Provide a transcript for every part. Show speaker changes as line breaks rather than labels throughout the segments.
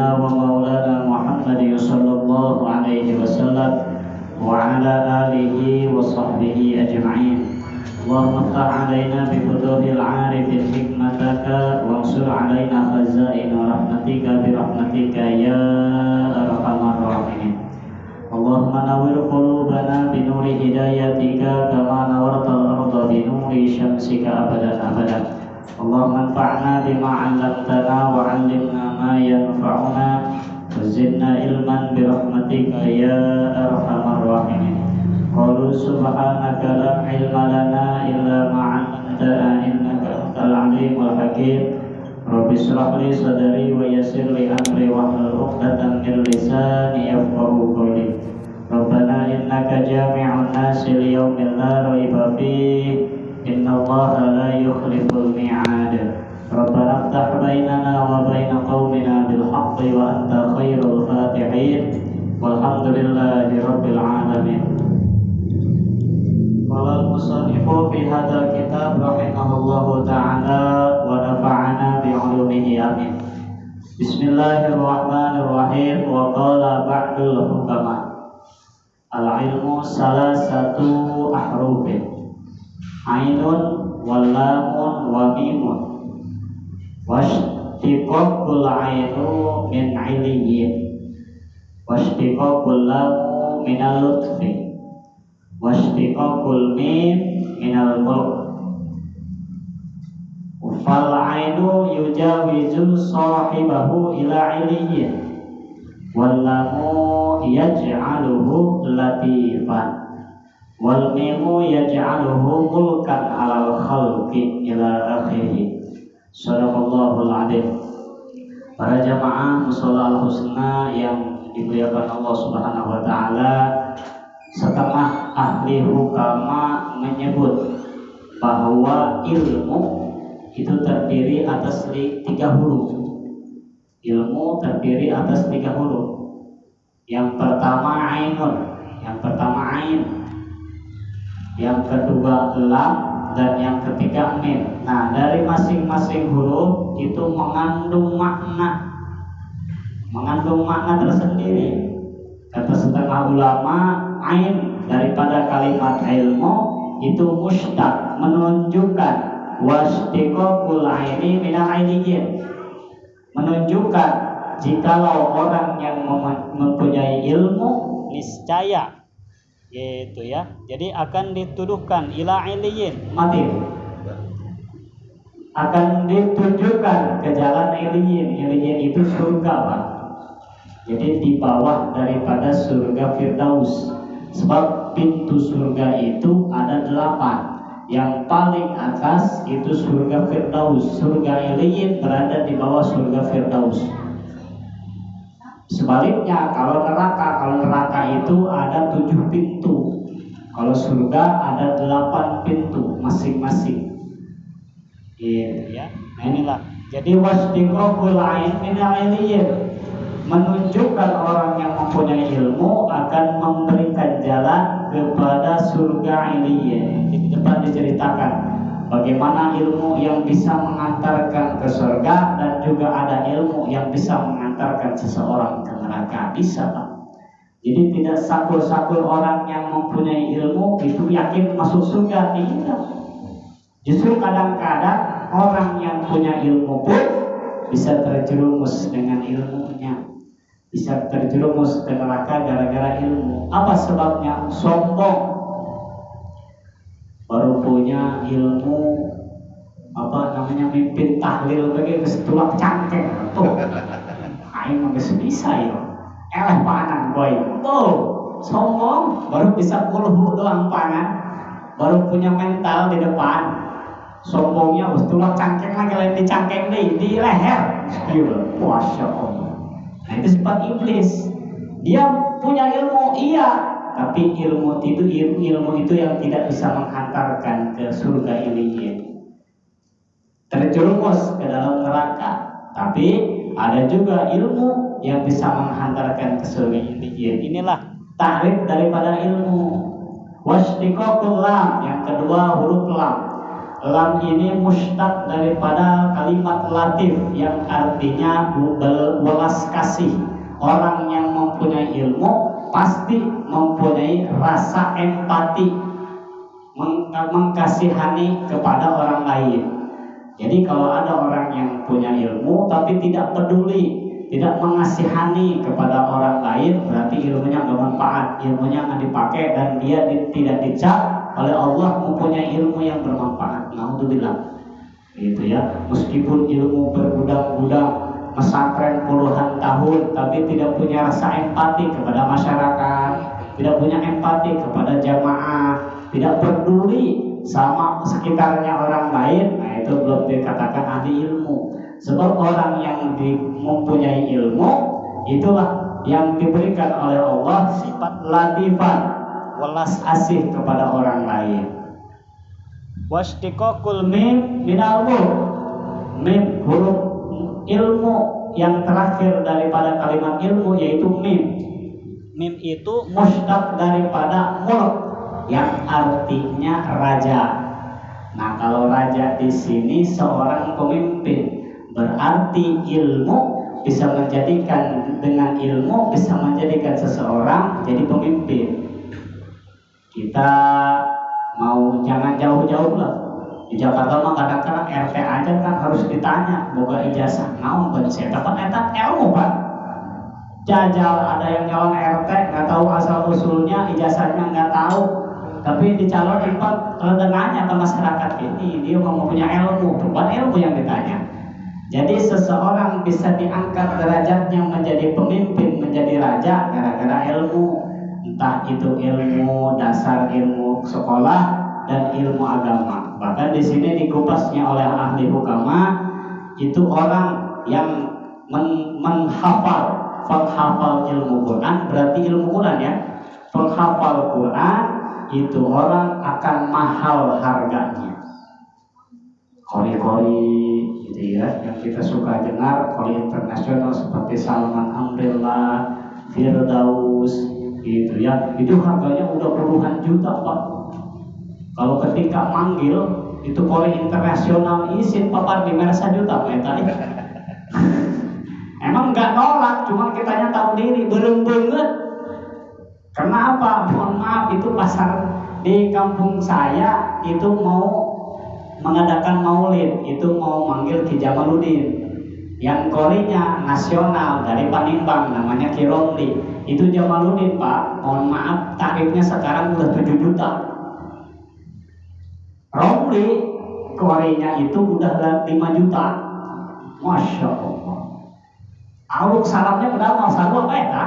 سيدنا ومولانا محمد صلى الله عليه وسلم وعلى آله وصحبه أجمعين. اللهم افتح علينا بفتوح العارف حكمتك وانصر علينا خزائن رحمتك برحمتك يا أرحم الراحمين. اللهم نور قلوبنا بنور هدايتك كما نورت الأرض بنور شمسك أبدا أبدا. اللهم انفعنا بما علمتنا وعلمنا ما ينفعنا وزدنا علما برحمتك يا أرحم الراحمين. قالوا سبحانك لا علم لنا إلا ما علمتنا إنك أنت العليم الحكيم. رب اشرح لي صدري ويسر لي أمري واحلل عقدة من لساني يفقهوا قولي. ربنا إنك جامع الناس ليوم لا ريب فيه إن الله لا يخلف الميعاد. ربنا افتح بيننا وبين قومنا بالحق وأنت خير الفاتحين والحمد لله رب العالمين. قال المصنف في هذا الكتاب رحمه الله تعالى ونفعنا بعلومه آمين. بسم الله الرحمن الرحيم. وقال بعض الحكماء العلم ثلاثة أحرف ainun wallamun wa mimun washtiqaqul ainu min iliyyin washtiqaqul lamu minal lutfi washtiqaqul mim minal mulk fal ainu yujawizu sahibahu ila iliyyin wallamu yaj'aluhu latifan wal mimu yaj'aluhu mulkan 'alal khalqi ila akhirih. Shadaqallahul 'adzim. Para jamaah musholla al-husna yang dimuliakan Allah Subhanahu wa taala, setengah ahli hukama menyebut bahwa ilmu itu terdiri atas 3 huruf. Ilmu terdiri atas 3 huruf. Yang pertama ainun, yang pertama ain, yang kedua lam, dan yang ketiga mim. Nah, dari masing-masing huruf itu mengandung makna tersendiri. Kata setengah ulama, ain daripada kalimat ilmu itu mustaq, menunjukkan washtiqaqul aini minal ainiyin, menunjukkan jikalau orang yang mempunyai ilmu niscaya gitu ya, jadi akan dituduhkan ila iliyin, mati akan ditunjukkan ke jalan iliyin. Iliyin itu surga, Pak. Jadi di bawah daripada surga Firdaus. Sebab pintu surga itu ada 8. Yang paling atas itu surga Firdaus. Surga iliyin berada di bawah surga Firdaus. Sebaliknya kalau neraka itu ada 7 pintu. Kalau surga ada 8 pintu masing-masing. Gitu ya. Nah inilah. Jadi wasdiqaqul ain min al-iliyyin, menunjukkan orang yang mempunyai ilmu akan memberikan jalan kepada surga iliyyin. Di depan diceritakan bagaimana ilmu yang bisa mengantarkan ke surga dan juga ada ilmu yang bisa mengantarkan seseorang ke neraka. Bisa, Pak. Jadi tidak sakul-sakul orang yang mempunyai ilmu itu yakin masuk surga. Tidak. Justru kadang-kadang orang yang punya ilmu pun bisa terjerumus dengan ilmunya, bisa terjerumus ke neraka gara-gara ilmu. Apa sebabnya? Sombong. Baru punya ilmu mimpin tahlil bagi kesetulak cangkeng tuh. Aing mah geus bisa ya. Eleh panan boy. Tuh, sombong baru bisa kulhu doang panan. Baru punya mental di depan. Sombongnya us tulak cangkeng lagi lain di cangkeng di leher. Masya Allah. Nah itu sifat iblis. Dia punya ilmu, iya, tapi ilmu itu yang tidak bisa menghantarkan ke surga iliyyin, terjerumus ke dalam neraka. Tapi ada juga ilmu yang bisa menghantarkan ke surga iliyyin. Inilah takrif daripada ilmu. Washtiqaqul lam, yang kedua huruf lam. lam ini mustaq daripada kalimat latif yang artinya belas kasih. Orang yang mempunyai ilmu pasti mempunyai rasa empati, mengkasihani kepada orang lain. Jadi kalau ada orang yang punya ilmu tapi tidak peduli, tidak mengasihani kepada orang lain, berarti ilmunya nggak manfaat, ilmunya nggak dipakai, dan dia tidak dicap oleh Allah mempunyai ilmu yang bermanfaat. Naudzubillah. Gitu ya. Meskipun ilmu bergudang-gudang, pesantren puluhan tahun, tapi tidak punya rasa empati kepada masyarakat, tidak punya empati kepada jamaah, tidak peduli sama sekitarnya orang lain, nah itu belum dikatakan ahli ilmu. Sebab orang yang mempunyai ilmu itulah yang diberikan oleh Allah sifat latifan, welas asih kepada orang lain. Wastiqaqul mim minal mim, huruf ilmu yang terakhir daripada kalimat ilmu yaitu mim. Mim itu mustaq daripada mulk yang artinya raja. Nah, kalau raja di sini seorang pemimpin, berarti ilmu bisa menjadikan, dengan ilmu bisa menjadikan seseorang jadi pemimpin. Kita mau jangan jauh-jauh lah. Di Jakarta mah kadang-kadang RT aja kan harus ditanya, boga ijazah naon ban saya dapat eta ilmu Pak. Jajal ada yang calon RT nggak tahu asal usulnya, ijazahnya nggak tahu, tapi dicalon empat dengannya ke masyarakat ini dia mau punya ilmu, bukan ilmu yang ditanya. Jadi seseorang bisa diangkat derajatnya menjadi pemimpin, menjadi raja gara-gara ilmu, entah itu ilmu dasar, ilmu sekolah, dan ilmu agama. Bahkan di sini dikupasnya oleh ahli hukama, itu orang yang penghafal ilmu Quran, berarti ilmu Quran ya. Penghafal Quran itu orang akan mahal harganya. Kori-kori gitu ya, yang kita suka dengar, kori internasional seperti Salman Amrillah, Firdaus gitu ya, itu harganya udah puluhan juta Pak. Kalau ketika manggil itu kori internasional isin papan 5 juta meta. Emang nggak nolak, cuma kitanya tahu diri, berem banget. Kenapa? Mohon maaf, itu pasar di kampung saya itu mau mengadakan maulid, itu mau manggil Ki Jamaluddin. Yang korinya nasional dari Panimbang namanya Ki Romli. Itu Jamaluddin Pak, mohon maaf tarifnya sekarang udah 7 juta. Romli korinya itu udah 5 juta. Masya Allah. Uluk salamnya berapa? Sama apa ya?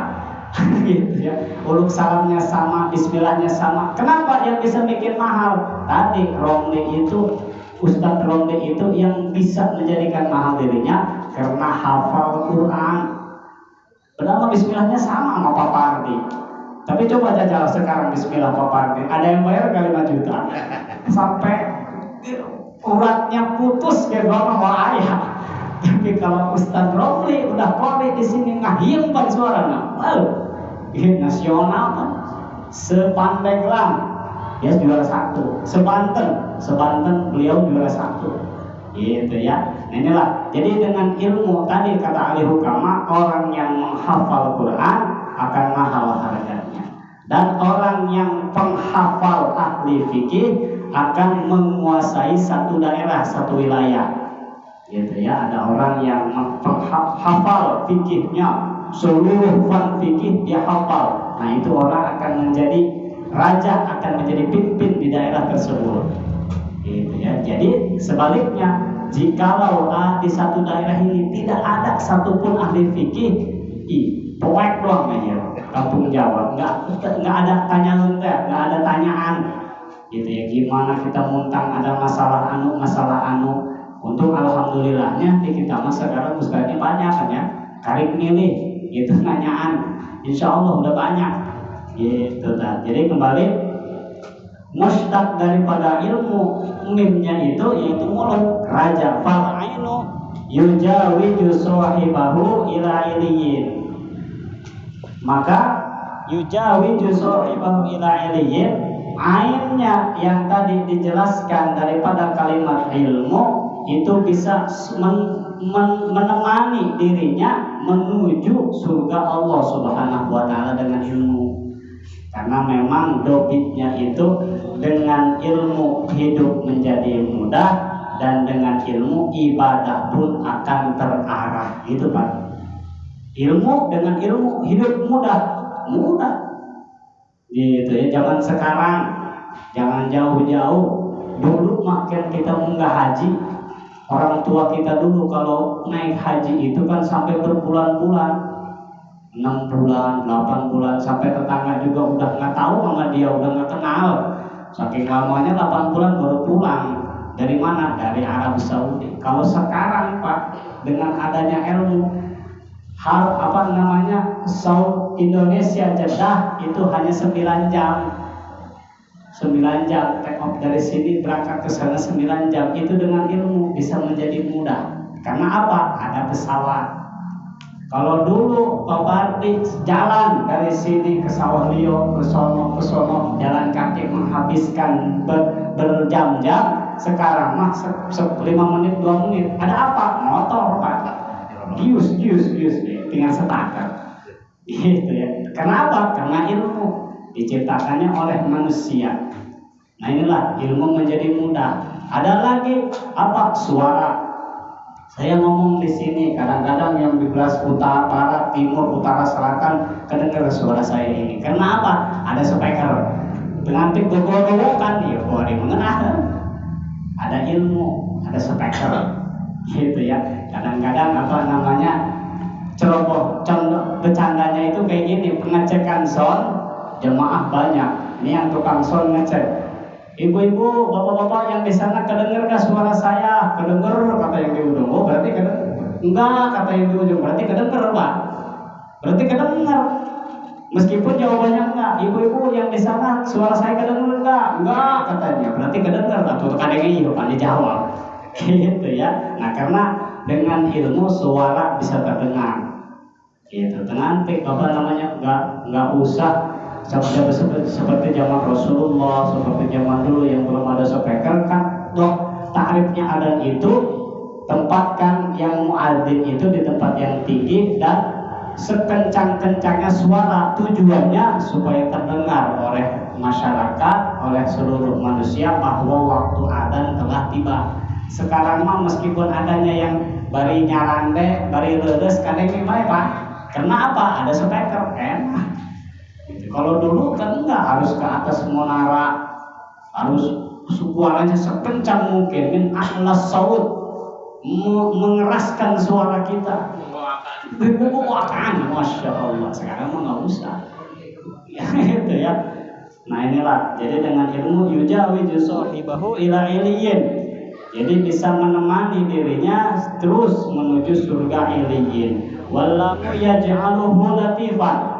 Gitu ya. Uluk salamnya sama, bismillahnya sama. Kenapa yang bisa bikin mahal? Tadi Romli itu, Ustadz Romli itu yang bisa menjadikan mahal dirinya karena hafal Quran. Padahal bismillahnya sama sama Pak Pardi. Tapi coba jajal sekarang bismillah Pak Pardi, ada yang bayar kali 5 juta. Sampai uratnya putus kayak bawa ayah. Tapi kalau Ustadz Romli udah kori di sini ngahiem pak suaranya, nasional kan, Sepandeglang dia juara 1, Sebanten beliau juara 1, gitu ya. Nah, inilah. Jadi dengan ilmu tadi kata ahli hukama, orang yang menghafal Quran akan mahal harganya, dan orang yang penghafal ahli fikih akan menguasai satu daerah, satu wilayah. Gitu ya, ada orang yang hafal fikihnya, seluruh fan fikih dia hafal. Nah, itu orang akan menjadi raja, akan menjadi pimpin di daerah tersebut. Gitu ya. Jadi sebaliknya, jikalau di satu daerah ini tidak ada satupun ahli fikih, poek doang aja, kampung Jawa, nggak ada tanyaan, nggak ada tanyaan. Gitu ya, gimana kita muntang ada masalah anu. Untuk alhamdulillahnya di kita mah sekarang ustadznya banyak kan ya, karib milih gitu nanyaan, insya Allah udah banyak gitu kan. Jadi kembali mustaq daripada ilmu mimnya itu yaitu muluk raja. Fal ainu yujawiju sahibahu ila iliyin, maka yujawiju sahibahu ila iliyin, Ainnya yang tadi dijelaskan daripada kalimat ilmu itu bisa menemani dirinya menuju surga Allah Subhanahu wa taala dengan ilmu. Karena memang dobitnya itu dengan ilmu hidup menjadi mudah dan dengan ilmu ibadah pun akan terarah. Itu Pak. Ilmu dengan ilmu hidup mudah. Gitu ya, zaman sekarang jangan jauh-jauh. Dulu makin kita munggah haji, orang tua kita dulu kalau naik haji itu kan sampai berbulan-bulan, 6 bulan, 8 bulan, sampai tetangga juga udah nggak tahu sama dia, udah nggak kenal. Saking lamanya 8 bulan baru pulang. Dari mana? Dari Arab Saudi. Kalau sekarang Pak, dengan adanya ilmu, Saud Indonesia Jeddah itu hanya 9 jam. 9 jam take off dari sini berangkat ke sana 9 jam. Itu dengan ilmu bisa menjadi mudah. Karena apa? Ada pesawat. Kalau dulu Pak Pardi jalan dari sini ke Sawah Lio, ke sono jalan kaki menghabiskan berjam-jam. Sekarang mah 5 menit 2 menit. Ada apa? Motor Pak. Gius tinggal starter. Gitu ya. Kenapa? Karena ilmu diciptakannya oleh manusia. Nah inilah ilmu menjadi mudah. Ada lagi apa? Suara. Saya ngomong di sini kadang-kadang yang di belas utara, barat, timur, utara, selatan kedengar suara saya ini. Karena apa? Ada speaker. Pengantin kan ya, di mengenah. Ada ilmu, ada speaker. Gitu ya. Kadang-kadang ceroboh, contoh bercandanya itu kayak gini, pengecekan sound, jemaah banyak. Ini yang tukang sound ngecek. Ibu-ibu, bapak-bapak yang di sana kedengar gak suara saya? Kedengar, kata yang di ujung. Oh berarti kedengar. Enggak, kata yang di ujung. Berarti kedengar Pak. Berarti kedengar. Meskipun jawabannya enggak. Ibu-ibu yang di sana suara saya kedengar enggak? Enggak, katanya. Berarti kedengar. Atau kadang iyo kan dijawab. Gitu ya. Nah karena dengan ilmu suara bisa terdengar. Gitu. Nanti enggak usah seperti zaman Rasulullah, seperti zaman dulu yang belum ada speaker kan, ta'rifnya adzan itu tempatkan yang muadzin itu di tempat yang tinggi dan sekencang-kencangnya suara, tujuannya supaya terdengar oleh masyarakat, oleh seluruh manusia bahwa waktu adzan telah tiba. Sekarang mah meskipun adanya yang bari nyarande, bari ledes kadang gimana Pak? Karena apa? Ada speaker, enak. Kalau dulu kan enggak, harus ke atas menara, harus suaranya sekencang mungkin, min ahlas saud, mengeraskan suara kita, dibuakan, masya Allah. Sekarang mah nggak usah, gitu ya. Nah inilah, jadi dengan ilmu yujawizu sahibahu ila iliyin, jadi bisa menemani dirinya terus menuju surga iliyin. Wallahu yaj'aluhu latifan.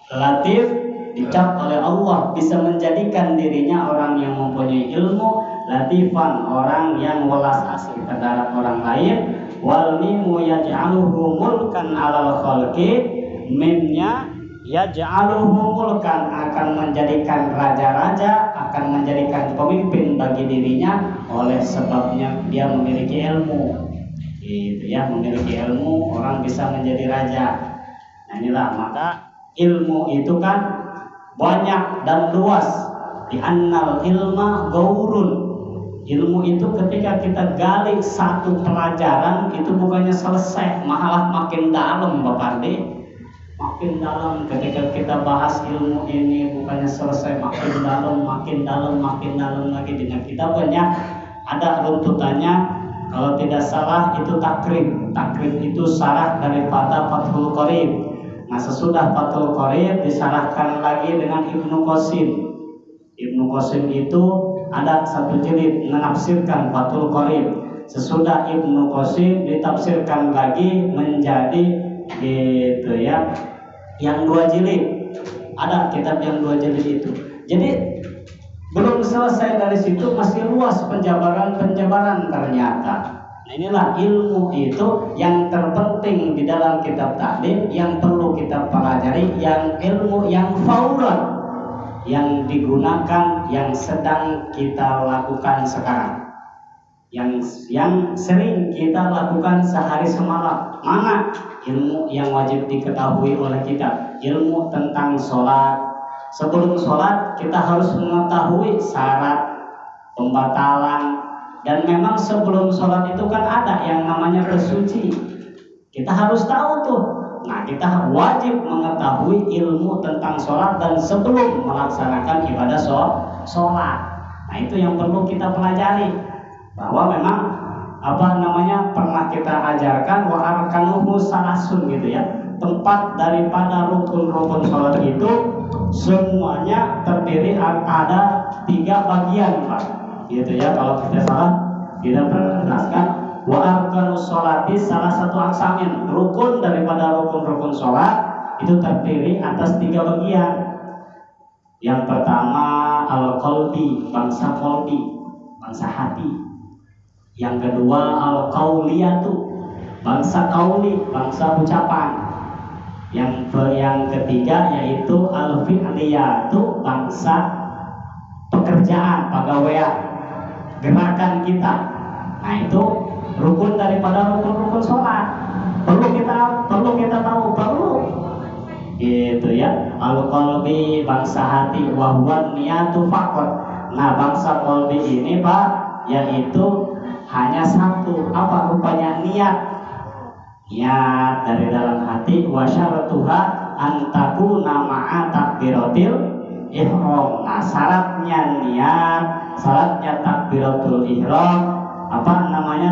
Latif dicap oleh Allah bisa menjadikan dirinya orang yang mempunyai ilmu, latifan orang yang welas asih terhadap orang lain. Wal mimu yaj'aluhu mulkan 'alal khalqi, mimnya yaj'aluhu mulkan akan menjadikan raja-raja, akan menjadikan pemimpin bagi dirinya oleh sebabnya dia memiliki ilmu. Gitu ya, memiliki ilmu orang bisa menjadi raja. Nah inilah maka ilmu itu kan banyak dan luas. Di annal ilma gaurun. Ilmu itu ketika kita gali satu pelajaran itu bukannya selesai, malah makin dalam Bapak D. Makin dalam ketika kita bahas ilmu ini bukannya selesai, makin dalam lagi. Dengan kita banyak ada runtutannya. Kalau tidak salah itu takrib. Takrib itu syarah daripada Fathul Qorib. Nah sesudah Fathul Qorib disalahkan lagi dengan Ibnu Qasim. Ibnu Qasim itu ada satu jilid menafsirkan Fathul Qorib. Sesudah Ibnu Qasim ditafsirkan lagi menjadi gitu ya, yang 2 jilid. Ada kitab yang 2 jilid itu. Jadi belum selesai dari situ, masih luas penjabaran ternyata. Nah inilah ilmu itu yang terpenting di dalam kitab taklim yang perlu kita pelajari, yang ilmu yang fauran, yang digunakan yang sedang kita lakukan sekarang, yang sering kita lakukan sehari semalam? Mana ilmu yang wajib diketahui oleh kita? Ilmu tentang sholat. Sebelum sholat kita harus mengetahui syarat, pembatalan, dan memang sebelum sholat itu kan ada yang namanya bersuci. Kita harus tahu tuh. Nah, kita wajib mengetahui ilmu tentang sholat dan sebelum melaksanakan ibadah sholat. Nah, itu yang perlu kita pelajari. Bahwa memang pernah kita ajarkan wa arkanuhu salasun gitu ya. Tempat daripada rukun-rukun sholat itu semuanya terdiri ada 3 bagian, Pak. Gitu ya, kalau kita salah kita menjelaskan wa arkanus sholati salah satu aksamin. Rukun daripada rukun-rukun sholat itu terdiri atas 3 bagian. Yang pertama al-qalbi, bangsa qalbi, bangsa hati. Yang kedua al-qauliyatu, bangsa qauli, bangsa ucapan. Yang ketiga yaitu al-fi'liyatu, bangsa pekerjaan, pegawaian, gerakan kita. Nah, itu rukun daripada rukun-rukun sholat. Perlu kita tahu gitu ya. Al-qalbi, bangsa hati, wa huwa niyatu faqat. Nah, bangsa qalbi ini, Pak, yaitu hanya satu, apa rupanya? Niat dari dalam hati. Wa syaratuha an takuna ma'a takbiratil ihram. Nah, syaratnya niat, syaratnya takbiratul ihram.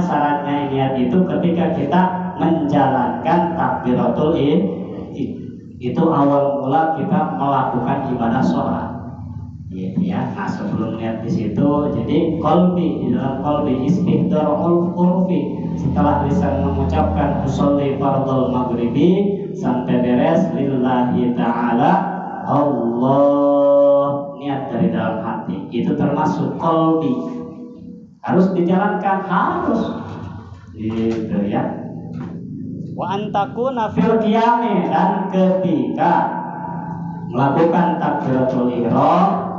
Syaratnya niat itu ketika kita menjalankan takbiratul itu awal mula kita melakukan ibadah sholat, gitu ya. Nah, sebelum niat di situ, jadi qalbi, di dalam qalbi istihdarul urfi, setelah lisan mengucapkan usolli fardhul maghribi sampai beres lillahi ta'ala Allah, niat dari dalam hati, itu termasuk qalbi, harus dijalankan, harus gitu ya. Wa antakuna fil qiyami, dan ketika melakukan takbiratul ihram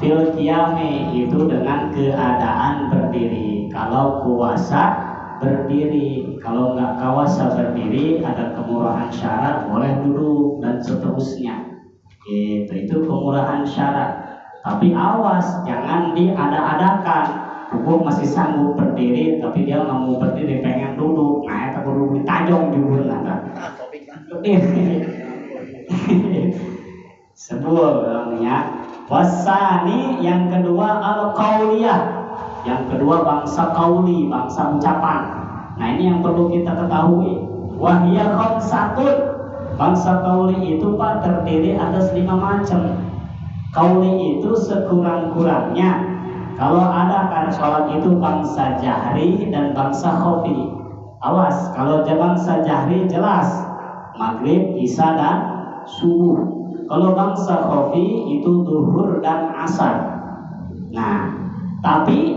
fil qiyami itu dengan keadaan berdiri. Kalau puasa berdiri, kalau nggak puasa berdiri, ada kemurahan syarat, boleh duduk dan seterusnya. Itu kemurahan syarat. Tapi awas, jangan diada-adakan. Hukum masih sanggup berdiri, tapi dia nggak mau berdiri, pengen duduk. Nah, itu kudu ditajong juga lah. Sebul namanya. Wasani, yang kedua al-qauliyah, yang kedua bangsa qauli, bangsa ucapan. Nah, ini yang perlu kita ketahui. Wahiyya khamsatun, bangsa qauli itu, Pak, terdiri atas 5 macam. Qauli itu sekurang-kurangnya, kalau ada kan sholat itu bangsa jahri dan bangsa khofi. Awas, kalau bangsa jahri jelas maghrib, isya dan subuh. Kalau bangsa khofi itu zuhur dan asar. Nah, tapi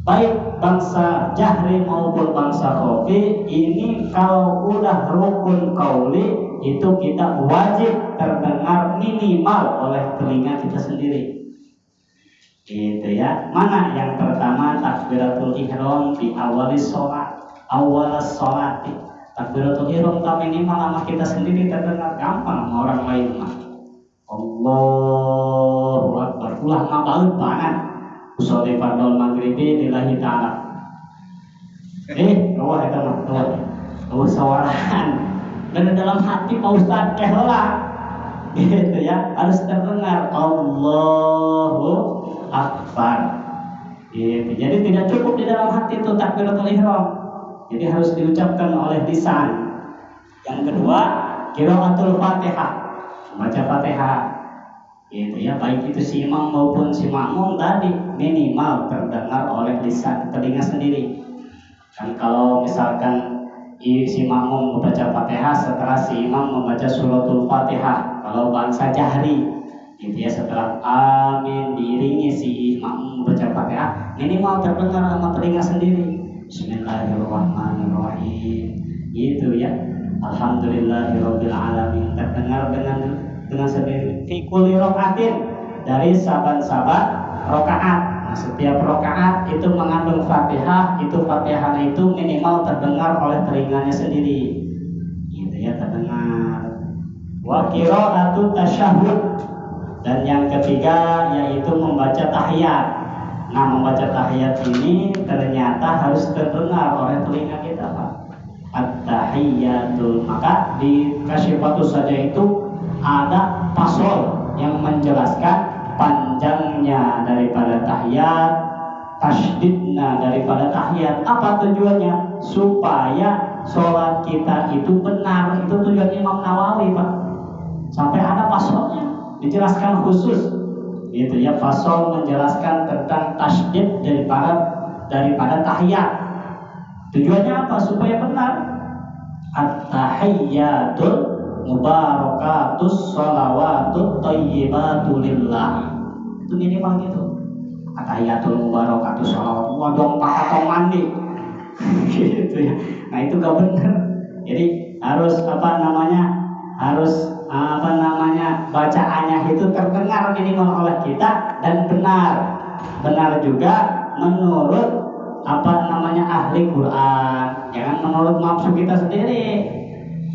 baik bangsa jahri maupun bangsa khofi ini kalau udah rukun qauli itu kita wajib terdengar minimal oleh telinga kita sendiri. Gitu ya. Mana yang pertama? Takbiratul ihram di awal sholat, takbiratul ihram tak minimal sama kita sendiri terdengar, gampang sama orang lain mah. Allahu Akbar, ulah ngabaut banget. Usolli fardhul maghribi lillahi ta'ala. Kawah eta mah, kawah sawarahan. Dan dalam hati Pak Ustaz kehela. Gitu ya, harus terdengar Allahu Akbar. Gitu. Jadi tidak cukup di dalam hati itu takbiratul ihram. Jadi harus diucapkan oleh lisan. Yang kedua, qiraatul Fatihah, baca Fatihah. Gitu ya, baik itu si imam maupun si makmum tadi minimal terdengar oleh lisan telinga sendiri. Kan kalau misalkan si makmum membaca Fatihah setelah si imam membaca suratul Fatihah, kalau bangsa jahri gitu ya, setelah amin diiringi si imam membaca Fatihah, minimal terdengar sama telinga sendiri. Bismillahirrahmanirrahim gitu ya. Alhamdulillahirabbil alamin, terdengar dengan sendiri. fi kulli rakaatin, dari saban-saban rakaat. Nah, setiap rakaat itu mengandung Fatihah, itu Fatihah itu minimal terdengar oleh telinganya sendiri. Gitu ya, terdengar. Wa qiraatu tasyahhud, dan yang ketiga yaitu membaca tahiyat. Nah, membaca tahiyat ini ternyata harus terdengar oleh telinga kita, Pak. At-tahiyatul, maka di Kasyifatus saja itu ada pasal yang menjelaskan panjangnya daripada tahiyat, tasydidnya daripada tahiyat. Apa tujuannya? Supaya sholat kita itu benar. Itu tujuan Imam Nawawi, Pak. Sampai ada pasalnya dijelaskan khusus, gitu ya, pasal menjelaskan tentang tasydid daripada tahiyat. Tujuannya apa? Supaya benar. At-tahiyyatul mubarakatus sholawatut thayyibatu lillah. Itu minimal gitu. At-tahiyyatul mubarakatus sholawat. Waduh, atau mandi. Gitu ya. Nah, itu gak benar. Jadi harus bacaannya itu terdengar minimal oleh kita dan benar. Benar juga menurut ahli Quran, jangan menurut nafsu kita sendiri,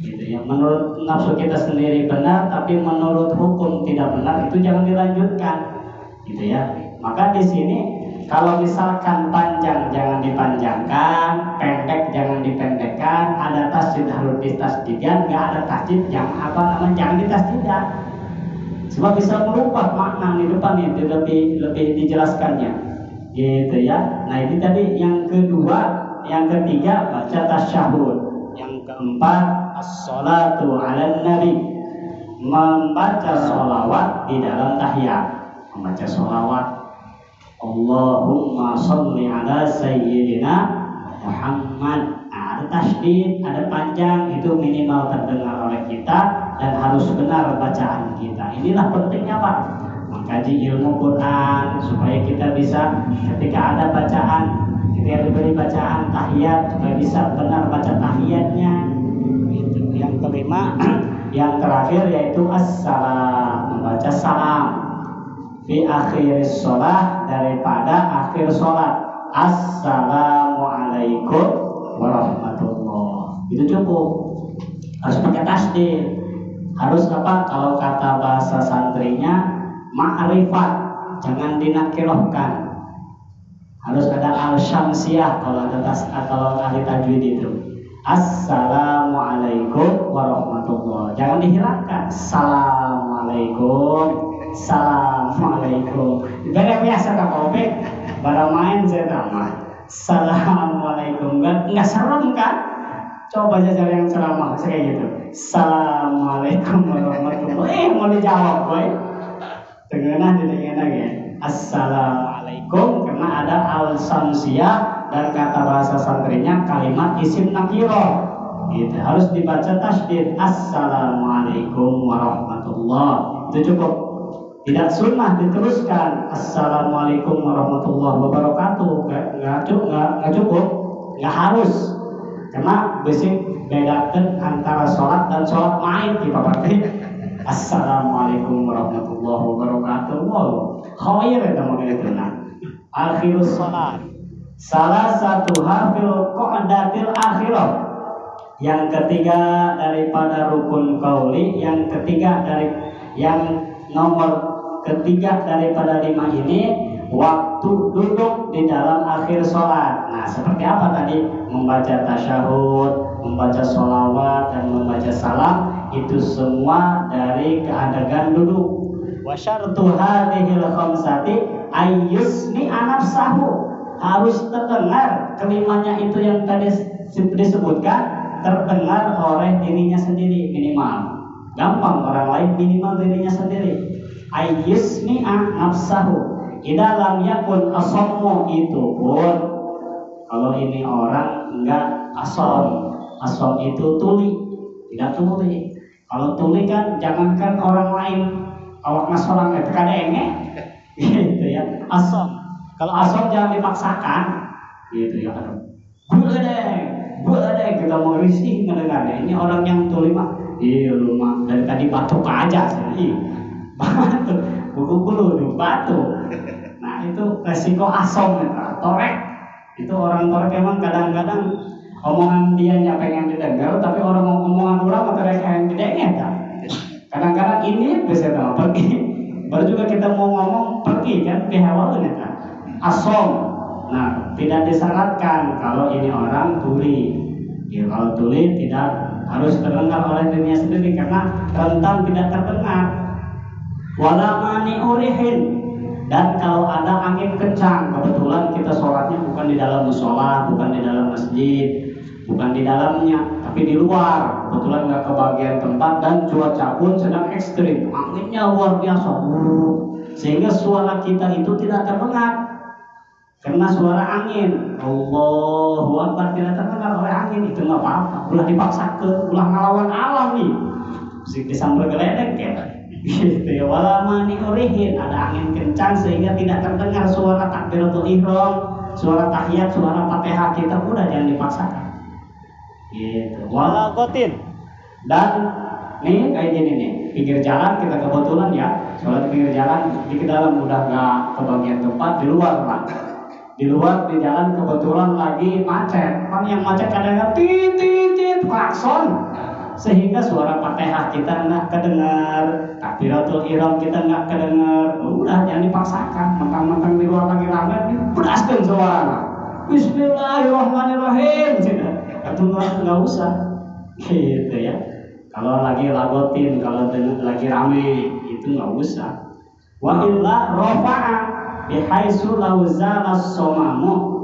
gitu ya. Menurut nafsu kita sendiri benar, tapi menurut hukum tidak benar, itu jangan dilanjutkan, gitu ya. Maka di sini kalau misalkan panjang jangan dipanjangkan, pendek jangan dipendekkan, ada tasdid harus ditasdidkan, nggak ada tasdid jangan ditasdidkan, sebab bisa merubah makna di depan itu lebih dijelaskannya. Gitu ya. Nah, ini tadi yang kedua. Yang ketiga baca tasyahud. Yang keempat as-sholatu 'alan nabi, membaca sholawat di dalam tahiyat. Membaca sholawat Allahumma sholli ala sayyidina Muhammad. Nah, ada tasydid, ada panjang, itu minimal terdengar oleh kita dan harus benar bacaan kita. Inilah pentingnya, Pak, mengkaji ilmu Quran supaya kita bisa ketika ada bacaan, ketika diberi bacaan tahiyat, supaya bisa benar baca tahiyatnya. Itu yang kelima. Yang terakhir yaitu as-salam, membaca salam fi akhir sholat, daripada akhir sholat. Assalamualaikum warahmatullah. Itu cukup. Harus pakai tasdid. Harus kalau kata bahasa santrinya ma'rifat, jangan dinakirohkan. Harus ada al-syamsiyah kalau ahli tajwid itu. Assalamualaikum warahmatullah. Jangan dihilangkan. Assalamualaikum. Assalamualaikum. Beda biasa Kak Kopek, barang main saya tambah. Assalamualaikum. Enggak serem kan? Coba aja cari yang ceramah kayak gitu. Assalamualaikum warahmatullah. Mau dijawab, boy. Dengenah ya. Assalamualaikum, karena ada al-samsiyah dan kata bahasa santrinya kalimat isim nakiro. Gitu. Harus dibaca tasydid. Assalamualaikum warahmatullah. Itu cukup. Tidak sunnah diteruskan Assalamualaikum warahmatullahi wabarakatuh. Nggak cukup. Nggak harus. Karena basic bedakan antara sholat dan sholat main kita pakai. Assalamualaikum warahmatullahi wabarakatuh. Wow, khair itu mungkin itu. Akhirus sholat. Salah satu hafil qa'datil akhirah. Yang ketiga daripada rukun qauli, yang nomor ketiga daripada 5 ini, waktu duduk di dalam akhir sholat. Nah, seperti apa tadi? Membaca tasyahud, membaca sholawat, dan membaca salam. Itu semua dari keadegan duduk. Wa syartu hadhil khamsati ayyusmi anafsahu, harus terdengar kelimanya itu yang tadi disebutkan, terdengar oleh dirinya sendiri minimal. Gampang, orang lain minimal dirinya sendiri. Ayyusmi anafsahu. Idza lam yakun asammu, itu pun kalau ini orang enggak asom. Asom itu tuli, tidak tuli. Kalau tuli kan jangankan orang lain, awak mas orang itu kan enge, gitu ya. Asom. Kalau asom jangan dipaksakan, gitu ya. Boleh kita mau risih mendengarnya. Ini orang yang tuli mah, iya lu mah dari tadi batuk aja sih. batu, buku peluru batu. Nah itu resiko asom ya, torek. Itu orang torek emang kadang-kadang omongan dia nggak pengen didengar, tapi omongan orang atau mereka yang didengar kan. Kadang-kadang ini bisa pergi, baru juga kita mau ngomong pergi kan, kehawalan ya kan. Asom. Nah tidak disyaratkan kalau ini orang tuli. Ya, kalau tuli tidak harus terdengar oleh dirinya sendiri karena rentan tidak terdengar. Wala mani urihin. Dan kalau ada angin kencang, kebetulan kita sholatnya bukan di dalam musola, bukan di dalam masjid, bukan di dalamnya, tapi di luar. Kebetulan nggak kebagian tempat dan cuaca pun sedang ekstrim, anginnya luar biasa, sehingga suara kita itu tidak terdengar karena suara angin. Allahu Akbar tidak terdengar oleh angin, itu nggak apa-apa. Ulah dipaksakan, ulah ngelawan alam nih, disambar geledek ya. Gitu ya, wala mani urihin, ada angin kencang sehingga tidak terdengar suara takbiratul ihram, suara tahiyat, suara Fatihah kita, udah jangan dipaksakan. Gitu. Wala gotin. Dan nih kayak gini nih, pinggir jalan kita kebetulan ya, sholat di pinggir jalan, di dalam udah nggak kebagian tempat, di luar lah. Di luar di jalan kebetulan lagi macet, kan yang macet kadang-kadang tit klakson. Sehingga suara Fatihah kita nggak kedengar, takbiratul ihram kita nggak kedengar, udah jangan dipaksakan. Mentang-mentang di luar lagi ramai, pedaskan suara. Bismillahirrahmanirrahim, itu nggak usah, gitu ya. Kalau lagi lagotin, kalau lagi rame, itu nggak usah. Wa illa rofa'a bihaitsu lauzala somamu.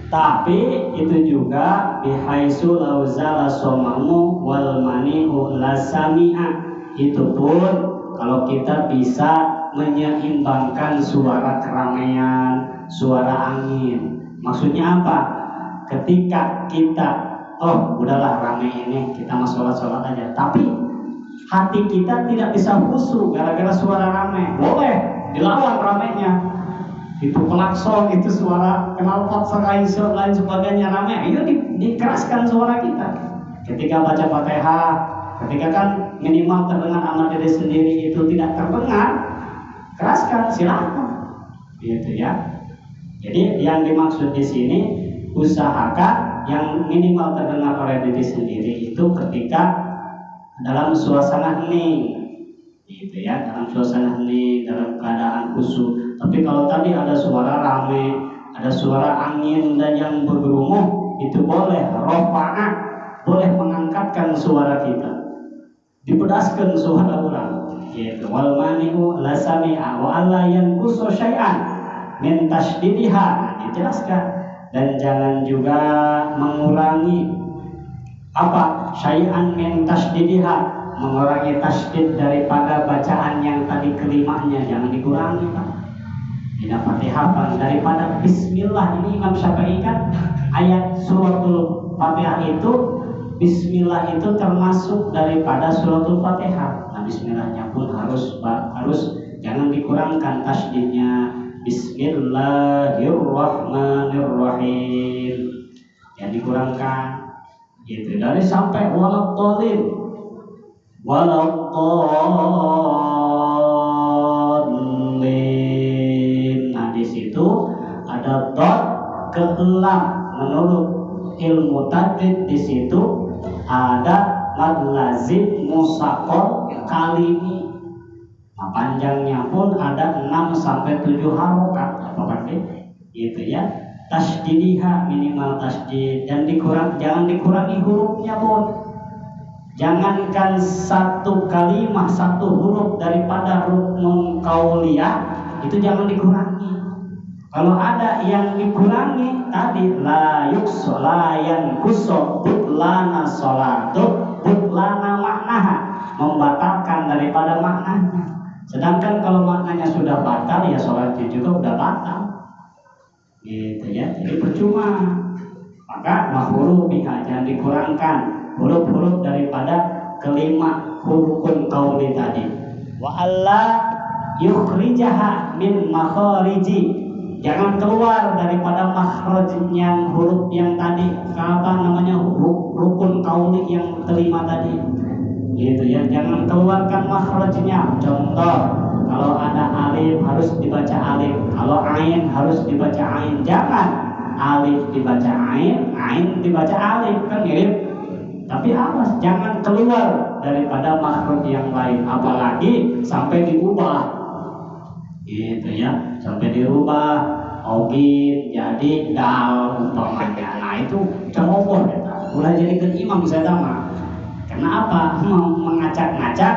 Tapi itu juga bihaitsu lauzala somamu wal mani'u lasami'a. Itu pun kalau kita bisa menyeimbangkan suara keramaian, suara angin. Maksudnya apa? Ketika kita udahlah ramai ini, kita mau sholat aja, tapi hati kita tidak bisa khusyuk gara-gara suara ramai, boleh dilawan ramainya. Itu klakson, itu suara knalpot, lain sebagainya ramai, ayo dikeraskan suara kita. Ketika baca Fatihah, ketika kan minimal terdengar sama diri sendiri itu tidak terdengar, keraskan, silakan, gitu ya. Jadi yang dimaksud di sini, usahakan yang minimal terdengar oleh diri sendiri itu ketika dalam suasana hening, gitu ya, dalam suasana hening, dalam keadaan khusyuk. Tapi kalau tadi ada suara rame, ada suara angin dan yang bergerumun, itu boleh rofa'ah, boleh mengangkatkan suara kita, dipedaskan suara orang, gitu. Wal mani'u lasami'a wa alla yanqusu syai'an min tasdidiha, dijelaskan. Dan jangan juga mengurangi apa syai'an min tasdidiha, mengurangi tasdid daripada bacaan yang tadi kelimanya, jangan dikurangi Pak. Tidak Fatihah daripada Bismillah. Ini Imam Syafi'i kan ayat suratul Fatihah itu, Bismillah itu termasuk daripada suratul Fatihah. Nah Bismillahnya pun harus jangan dikurangkan tasdidnya. Bismillahirrahmanirrahim, jangan dikurangkan, gitu. Dari sampai waladhdallin. Nah di situ ada dot ke-6 menurut ilmu tajwid. Di situ ada mad lazim musaqqal kalimi. Nah, panjangnya pun ada 6 sampai 7 harokat, apa gitu ya. Tasdidiha, minimal tasdid, dan jangan dikurangi hurufnya pun. Jangankan satu kalimat, satu huruf daripada ruknun qauliyah itu jangan dikurangi. Kalau ada yang dikurangi tadi, la yukso la yankuso butlana sholatu butlana maknaha, membatalkan daripada maknanya. Sedangkan kalau maknanya sudah batal, ya sholatnya juga udah batal, gitu ya. Jadi percuma. Maka mahfuru biha, jangan dikurangkan huruf-huruf daripada kelima rukun qauli tadi. Wa alla yukhrijaha min makhariji, jangan keluar daripada makhrajnya huruf yang tadi, apa namanya, rukun qauli yang kelima tadi. gitu ya, jangan keluarkan makhrajnya. Contoh, kalau ada alif harus dibaca alif, kalau ain harus dibaca ain. Jangan alif dibaca ain dibaca alif, kan mirip. Tapi awas, jangan keluar daripada makhraj yang lain, apalagi sampai diubah, gitu ya, sampai dirubah ogin jadi dal umpamanya. Nah itu ceroboh ya, ulah jadikan imam saya mah. Kenapa? Mengacak-ngacak,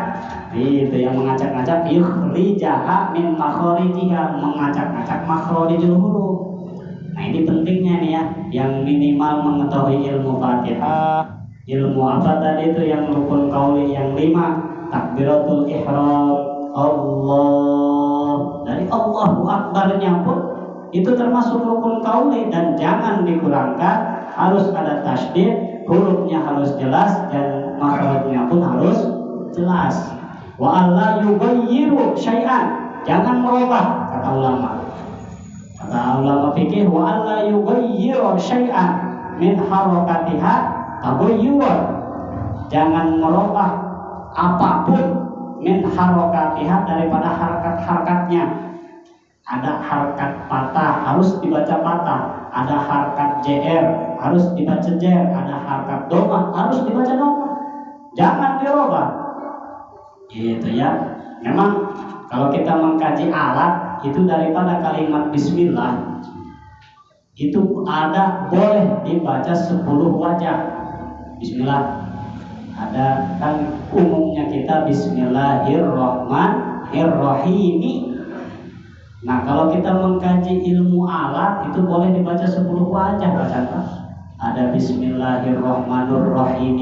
itu yang mengacak-ngacak, yukhrijaha min makharijiha, mengacak-ngacak makharijul huruf. Nah ini pentingnya nih ya, yang minimal mengetahui ilmu Fatihah. Ilmu apa tadi itu yang rukun qauli yang 5, takbiratul ihram, Allah, dari Allahu Akbarnya pun itu termasuk rukun qauli, dan jangan dikurangkan, harus ada tasydid, hurufnya harus jelas dan makhrajnya pun harus jelas. Wa alla yughayyiru syai'an, jangan merubah, kata ulama fikih, wa alla yughayyiru syai'an min harakatiha tabayyur, jangan merubah apapun min harokatiha, daripada harakat-harakatnya. Ada harakat patah harus dibaca patah, ada harakat JR harus dibaca JR, ada harakat doma harus dibaca doma, jangan dirubah, gitu ya. Memang kalau kita mengkaji alat itu, daripada kalimat bismillah itu ada boleh dibaca 10 wajah. Bismillah, ada kan umumnya kita Bismillahirrahmanirrahim. Nah kalau kita mengkaji ilmu alat itu boleh dibaca 10 wajah bacaan. Ada Bismillahirrahmanirrahim,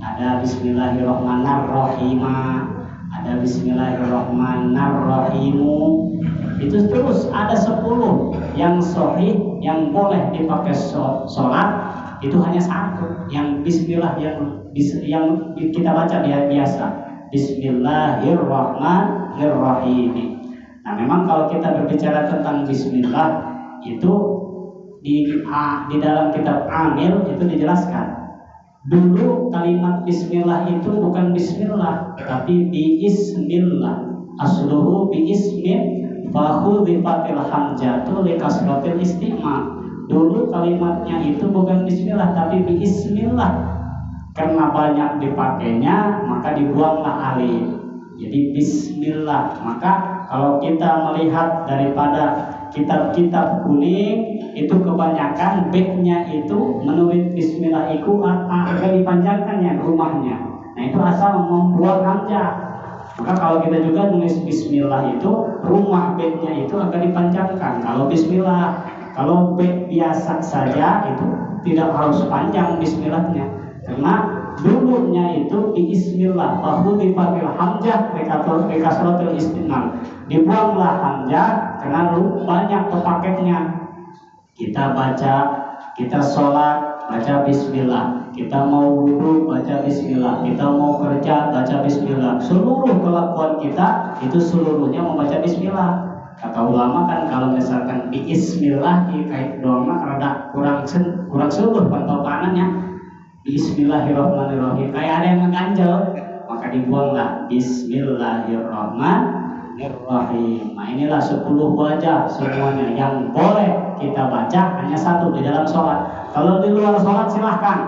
ada Bismillahirrahmanirrahim, ada Bismillahirrahmanirrahim. Itu terus ada 10 yang sahih, yang boleh dipakai sholat. Itu hanya satu, yang bismillah yang kita baca biasa, Bismillahirrahmanirrahim. Nah memang kalau kita berbicara tentang bismillah itu di dalam kitab Amil itu dijelaskan. Dulu kalimat bismillah itu bukan bismillah, tapi biismillah. Asluhu biismin fa khudhifatil hamzatu li kasratil isti'mal. Dulu kalimatnya itu bukan bismillah tapi bismillah. Karena banyak dipakainya maka dibuanglah alif. Jadi bismillah. Maka kalau kita melihat daripada kitab-kitab kuning itu kebanyakan backnya itu menulis bismillah itu agak dipanjangkannya rumahnya. Nah itu asal membuang hamzah. Maka kalau kita juga nulis bismillah itu rumah backnya itu agak dipanjangkan. Kalau bismillah, kalau back biasa saja itu tidak harus panjang bismillahnya, karena dulunya itu bismillah fahudifatil hamzah bikasratil istinal, dibuanglah hamzah karena banyak kepakainya. Kita baca, kita sholat baca bismillah, kita mau wudhu baca bismillah, kita mau kerja baca bismillah, seluruh kelakuan kita itu seluruhnya membaca bismillah. Kata ulama kan kalau misalkan bismillah kait doang mah rada kurang seluruh pentopanannya. Bismillahirrahmanirrahim kayak ada yang ngeganjel, maka dibuanglah Bismillahirrahmanirrahim. Nah inilah 10 wajah semuanya yang boleh kita baca, hanya satu di dalam sholat. Kalau di luar sholat silahkan,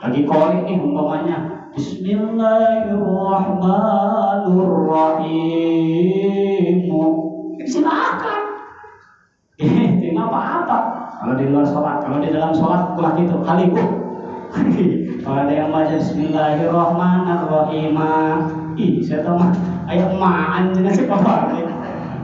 lagi qori nih umpamanya Bismillahirrahmanirrahim, silahkan, tidak apa-apa. Kalau di luar sholat, kalau di dalam sholat ulah gitu halibuh. Kalau ada yang baca Bismillahirrahmanirrahim, saya tahu mah ayat maan jenis apa?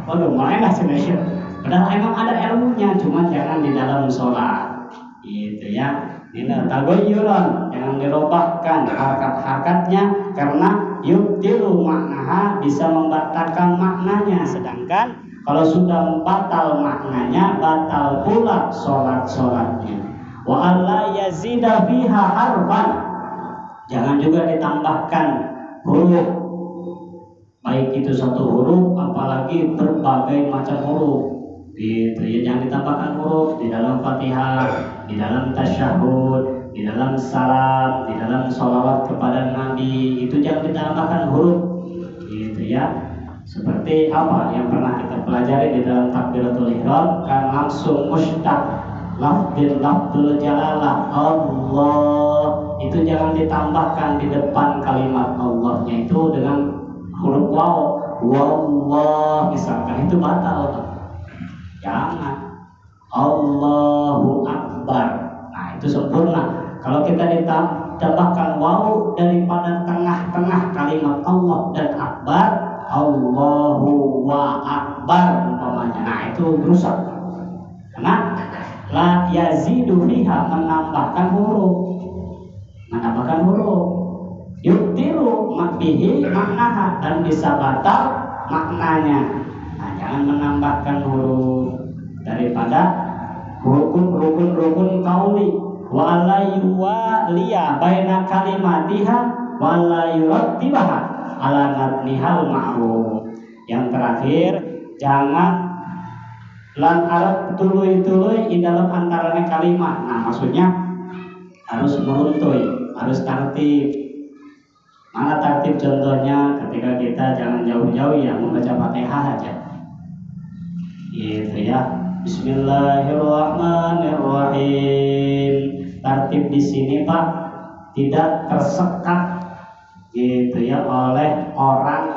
Waduh, main lah sebenarnya. Padahal emang ada ilmunya, cuma jangan di dalam sholat, gitu ya. Ini tagoyuron, jangan dirobahkan harakat-harakatnya, karena yubtilu maknaha, bisa membatalkan maknanya. Sedangkan kalau sudah batal maknanya, batal pula sholat-sholatnya. Wa alla yazida fiha harfan, jangan juga ditambahkan huruf, baik itu satu huruf apalagi berbagai macam huruf, gitu ya. Jangan ditambahkan huruf di dalam Fatihah, di dalam tasyahud, di dalam salam, di dalam sholawat kepada Nabi itu jangan ditambahkan huruf, gitu ya. Seperti apa yang pernah kita pelajari di dalam takbiratul ihram, kan langsung mustaq lafdul jalalah Allah itu jangan ditambahkan di depan kalimat Allahnya itu dengan huruf waw, wallah misalkan, itu batal. Jangan. Allahu Akbar, nah itu sempurna. Kalau kita ditambahkan waw daripada tengah-tengah kalimat Allah dan akbar, Allahu wa akbar umpamanya, nah itu rusak. Karena la yazidu fiha, menambahkan huruf, yuktiru makbihi maknaha, dan bisa batal maknanya. Nah, jangan menambahkan huruf daripada rukun kauli. Wa la yuwaliya baina kalimatiha wa la yurattibaha ala nadnihal ma'ruf. Yang terakhir, jangan lan arab tuluy-tuluy di dalam antaranya kalimat. Nah, maksudnya harus meruntuy, harus tertib. Mana tertib contohnya? Ketika kita jangan jauh-jauh ya, membaca Fatihah aja. Gitu ya. Bismillahirrahmanirrahim. Tertib di sini Pak tidak tersekat gitu ya oleh orang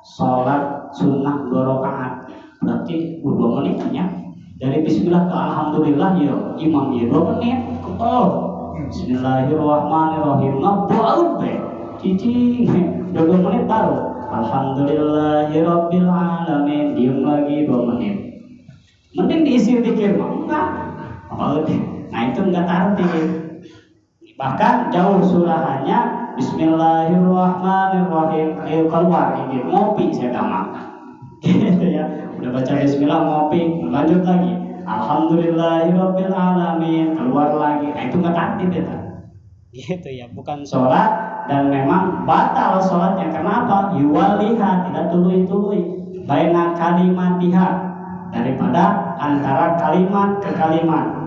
sholat sunnah 2 rakaat. Berarti 2 menitnya dari bismillah ke alhamdulillah ya imam ya 2 menit. Oh, bismillahirrahmanirrahim ngapain be cicing 2 menit baru alhamdulillahirabbil alamin, diem lagi 2 menit. Mending diisi pikir mah enggak. Nah itu enggak tertib. Bahkan jauh surahannya bismillahirrahmanirrahim, ayo keluar ini ngopi saya tamat. Gitu ya. Udah baca bismillah ngopi, lanjut lagi alhamdulillahirabbil alamin, keluar lagi. Nah itu enggak tertib ya. Gitu ya, bukan sholat dan memang batal sholatnya. Kenapa? Yuwaliha, tidak tuluy-tuluy baina kalimatiha, daripada antara kalimat ke kalimat.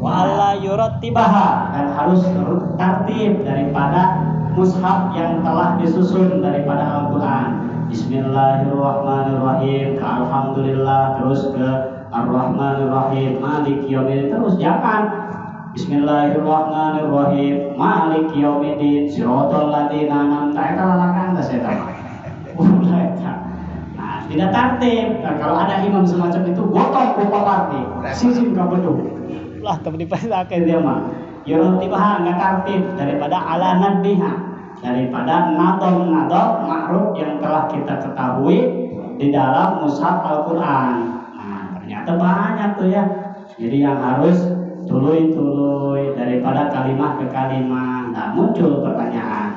Wala yurattibaha, dan harus tertib daripada mushaf yang telah disusun daripada Al-Quran. Bismillahirrahmanirrahim ke alhamdulillah, terus ke ar-rahmanirrahim maliki yaumiddin, terus jangan Bismillahirrahmanirrahim maliki yaumiddin siratal ladzina an'amta alaihiim tidak tertib. Nah, kalau ada imam semacam itu gotong kupaparti sisim kabeduk lah temen dipasakeun dia mah yuratibah enggak tertib daripada ala nadbiha, daripada nadom ma'ruf yang telah kita ketahui di dalam mushaf Al-Quran. Nah ternyata banyak tuh ya, jadi yang harus tuluy-tuluy daripada kalimat ke kalimat. Nah muncul pertanyaan,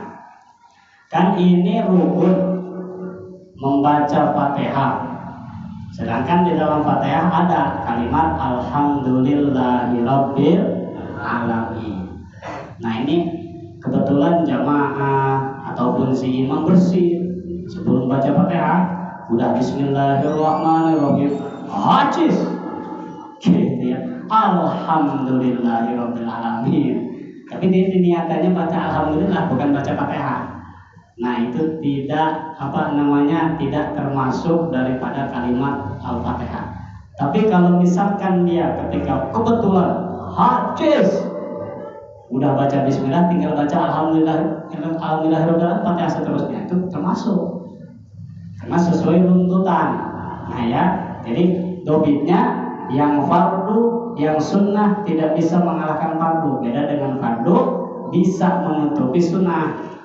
kan ini rukun membaca Fatihah, sedangkan di dalam Fatihah ada kalimat alhamdulillahirabbil alamin. Nah ini kebetulan jamaah ataupun si imam bersih sebelum baca Fatihah udah bismillahirrahmanirrahim hajiz gitu ya, alhamdulillahirabbil alamin, tapi dia niatannya baca alhamdulillah bukan baca Fatihah. Nah itu tidak tidak termasuk daripada kalimat Al-Fatihah. Tapi kalau misalkan dia ketika kebetulan hafiz udah baca bismillah tinggal baca alhamdulillah Fatihah seterusnya, itu termasuk karena sesuai runtutan. Nah ya, jadi dobitnya yang fardu, yang sunnah tidak bisa mengalahkan fardu. Beda dengan fardu bisa menutupi sunnah.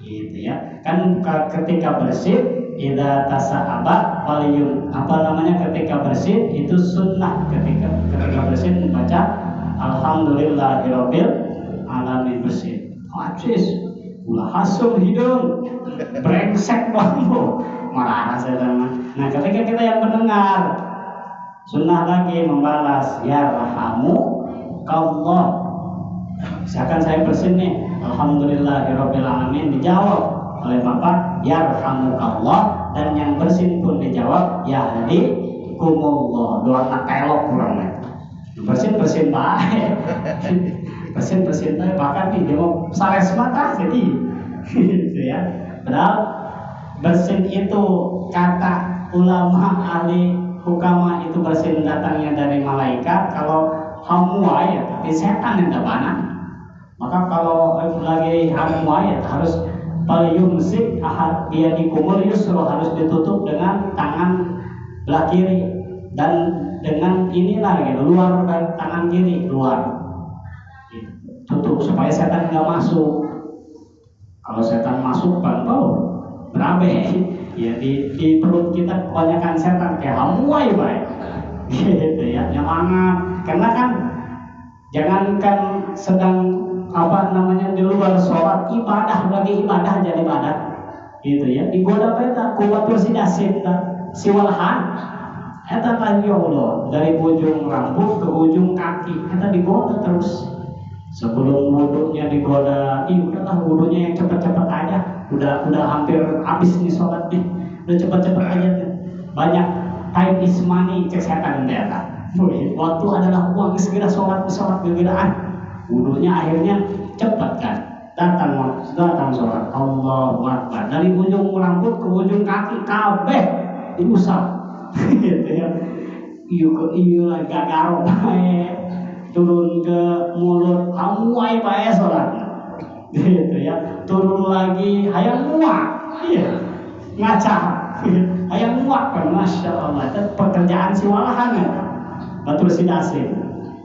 Gitu ya, kan ketika bersih idza tasa'aba waliyun ketika bersih itu sunnah, ketika bersih membaca alhamdulillahirabbil alamin bersih. Ajis ulah hasum hidung brengsek bambu marah saya teman. Nah ketika kita yang mendengar sunnah lagi membalas ya rahamu kallah, misalkan saya bersih nih alhamdulillahirabbil alamin, dijawab oleh Bapak yarhamukallah, dan yang bersin pun dijawab yahdikumullah. Doa nak kelok kurang bersin baik. bersin bahkan nih dia mau sares mata jadi gitu ya. Padahal bersin itu kata ulama ahli hukama itu bersin datangnya dari malaikat. Kalau hamwa ya tapi setan yang tabanan. Maka kalau lagi hamwa ya harus palyumsik ahad biyadikumul yusra, harus ditutup dengan tangan belah kiri dan dengan inilah gitu, luar dan tangan kiri luar tutup supaya setan nggak masuk. Kalau setan masuk berabe ya di perut kita kebanyakan setan kayak hamuai baik gitu ya, nyemangat. Karena kan jangankan sedang di luar sholat, ibadah lagi ibadah jadi ibadah gitu ya, digoda beta kuwatul sidasin siwalahan eta kan ya Allah, dari ujung rambut ke ujung kaki eta digoda terus. Sebelum wudhunya digoda, udahlah wudhunya yang cepat-cepat aja, udah hampir habis nih sholat nih, udah cepat-cepat aja nih. Banyak time is money, cek setan ternyata. Waktu adalah uang, segera sholat gergeraan. Wudhunya akhirnya cepat kan, datang sholat. Allahu Akbar, dari ujung rambut ke ujung kaki kabeh diusap. Gitu ya. Iyo lagi gagarok turun ke mulut, hamuai bae sholat gitu ya. Turun lagi hayang muak, iya ngaca hayang muak kan, masya Allah. Itu pekerjaan si walahan ya, batur si dasir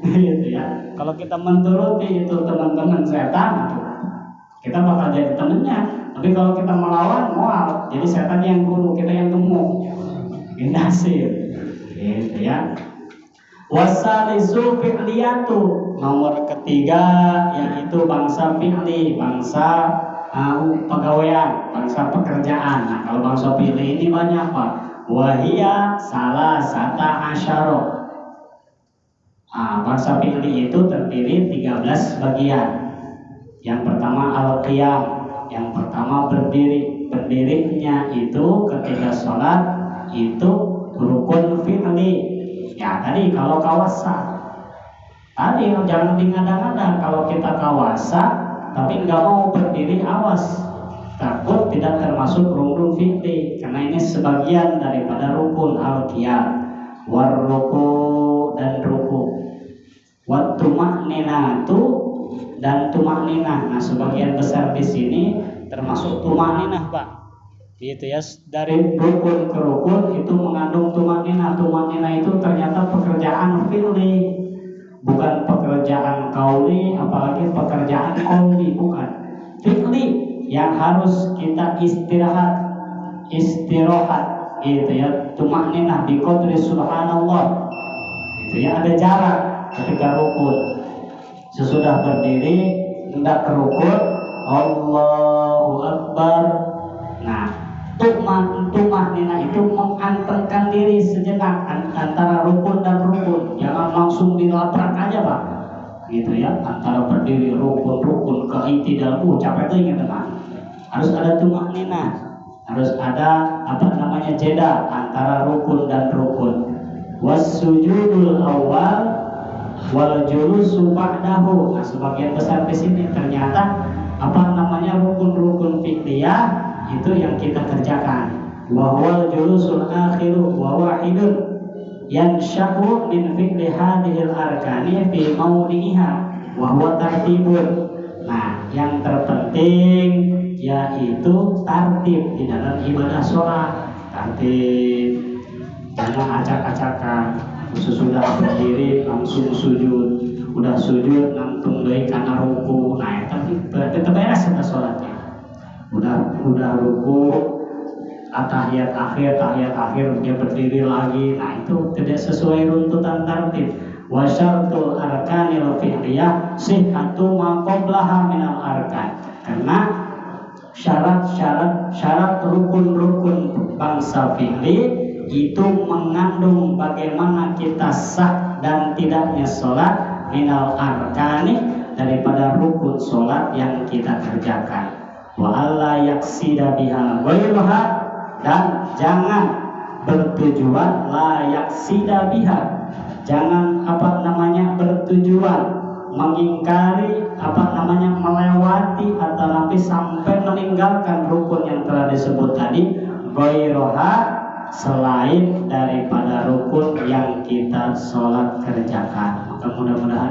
gitu ya. Kalau kita menturuti itu teman-teman setan, kita bakal jadi temennya. Tapi kalau kita melawan, mual jadi setan yang guru, kita yang gemuk dasir gitu ya. Wasalisu fi'liyatu, nomor ketiga yaitu bangsa fi'li, bangsa pegawaian, bangsa pekerjaan. Nah, kalau bangsa fi'li ini banyak Pak. Wahia salah sata asyara. Bangsa fi'li itu terdiri 13 bagian. Yang pertama al-qiyam, yang pertama berdiri. Berdirinya itu ketika sholat itu rukun fi'li. Ya tadi kalau kawasa, tadi jangan ngada-ngada. Kalau kita kawasa tapi nggak mau berdiri, awas, takut tidak termasuk rukun fi'li, karena ini sebagian daripada rukun al-qiyam. Warruku dan ruku, wat tumakninatu dan tumakninah. Nah sebagian besar di sini termasuk tumakninah Pak. Gitu ya, dari rukun ke rukun itu mengandung tumakninah. Tumakninah itu ternyata pekerjaan fi'li, bukan pekerjaan qauli, apalagi pekerjaan qauli, bukan fi'li yang harus kita istirahat gitu ya. Tumakninah bi qadri subhanallah gitu ya, ada jarak ketika rukun. Sesudah berdiri hendak ke rukun, Allahu Akbar. Nah tumakninah itu mengantengkan diri sejenak antara rukun dan rukun, jangan langsung dilabrak aja Pak gitu ya. Antara berdiri rukun ke i'tidal, capek tuh ingat teman. Harus ada tumakninah, harus ada jeda antara rukun dan rukun. Wasujudul awal wal julusu ba'dahu. Nah sebagian besar di sini ternyata rukun-rukun fiqhiyah itu yang kita kerjakan. Wa huwal julusul akhiru wa wahidun yansha'u min fi'li hadhil arkani fi mawdi'iha wa huwa tartibun. Nah, yang terpenting yaitu tartib di dalam ibadah sholat. Tartib, jangan acak-acakan. Sesudah berdiri langsung sujud, udah sujud langsung deui kana ruku. Nah, tapi tetap beres kita sholatnya. Udah ruku, tahiyat akhir dia berdiri lagi. Nah itu tidak sesuai runtutan tartib. Wa syartul arkanil fi'liyah sihhatu ma qablaha minal arkan. Karena syarat rukun-rukun bangsa fi'li itu mengandung bagaimana kita sah dan tidaknya sholat minal arkani, daripada rukun sholat yang kita kerjakan. Wa alla yaksida biha ghairuha, dan jangan bertujuan la yaksida biha, jangan bertujuan mengingkari melewati atau sampai meninggalkan rukun yang telah disebut tadi, ghairoha, selain daripada rukun yang kita sholat kerjakan. Maka mudah-mudahan